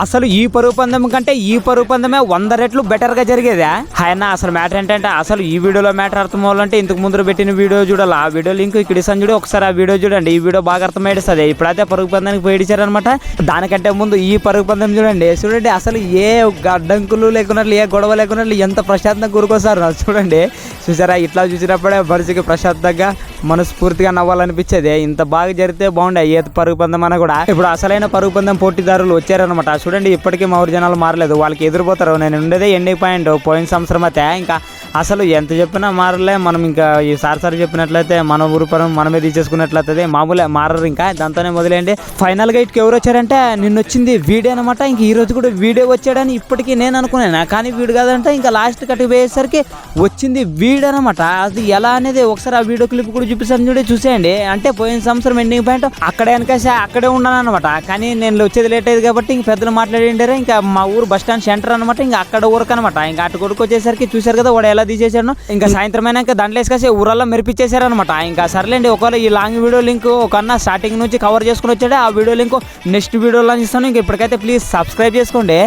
అసలు ఈ పరుగు పందెం కంటే ఈ పరుగు పందెమే 100 రెట్లు బెటర్ గా జరిగేదా. ఆయన అసలు మ్యాటర్ ఏంటంటే అసలు ఈ వీడియోలో మ్యాటర్ అర్థం అవ్వాలంటే ఇంతకు ముందు పెట్టిన వీడియో చూడాలి. ఆ వీడియో లింక్ ఇక్కడ ఇస్తాను చూడు, ఒకసారి ఆ వీడియో చూడండి. ఈ వీడియో బాగా అర్థమైస్తుంది. ఇప్పుడైతే పరుగు పందానికి పోయిడిచారనమాట. దానికంటే ముందు ఈ పరుగు పందెం చూడండి. అసలు ఏ అడ్డంకులు లేకున్నట్లు ఏ గొడవ లేకున్నట్లు ఎంత ప్రశాంతంగా కూరుకొస్తారు చూడండి. చూసారా, ఇట్లా చూసినప్పుడే మనిషికి ప్రశాంతంగా మనస్ఫూర్తిగా నవ్వాలనిపించేది. ఇంత బాగా జరిగితే బాగుండే ఏ పరుగు పందెం అన్న కూడా. ఇప్పుడు అసలైన పరుగు పందెం పోటీదారులు వచ్చారనమాట. చూడండి, ఇప్పటికీ మా ఊరు జనాలు మారలేదు. వాళ్ళకి ఎదురుపోతారు. నేను ఉండేదే ఎండింగ్ పాయింట్. పోయిన సంవత్సరం అయితే ఇంకా అసలు ఎంత చెప్పినా మారలే. మనం ఇంకా ఈ సారి చెప్పినట్లయితే మన ఊరు పరం మనమే తీసేసుకున్నట్లయితే మామూలే మారరు. ఇంకా దాంతోనే మొదలైంది. ఫైనల్ గా ఇటుకి ఎవరు వచ్చారంటే నిన్న వచ్చింది వీడియో అనమాట. ఇంక ఈ రోజు కూడా వీడియో వచ్చాడని ఇప్పటికీ నేను అనుకున్నాను, కానీ వీడు కాదంటే ఇంకా లాస్ట్ కట్టుకు పోయేసరికి వచ్చింది వీడియో అనమాట. అది ఎలా అనేది ఒకసారి ఆ వీడియో క్లిప్ కూడా చూపిస్తాను చూడే, చూసేయండి. అంటే పోయిన సంవత్సరం ఎండింగ్ పాయింట్ అక్కడే వెనకేసి అక్కడే ఉన్నాను అనమాట. కానీ నేను వచ్చేది లేట్ అయ్యేది కాబట్టి ఇంక పెద్దలు మాట్లాడిండారు. ఇంకా మా ఊరు బస్ స్టాండ్ సెంటర్ అనమాట. ఇంకా అక్కడ ఊరకు అనమాట. ఇంకా అటు కొడుకు వచ్చేసరికి చూసారు కదా వాడు ఎలా తీసేసాడు. ఇంకా సాయంత్రం అయినాక దాంట్లో వేసుకేసి ఊరల్లో మెరిపించేశారనమాట. ఇంకా సర్లేండి, ఒకవేళ ఈ లాంగ్ వీడియో లింక్ ఒక అన్న స్టార్టింగ్ నుంచి కవర్ చేసుకుని వచ్చాడు. ఆ వీడియో లింక్ నెక్స్ట్ వీడియోలో ఇస్తాను. ఇంకా ఇప్పటికైతే ప్లీజ్ సబ్స్క్రైబ్ చేసుకోండి.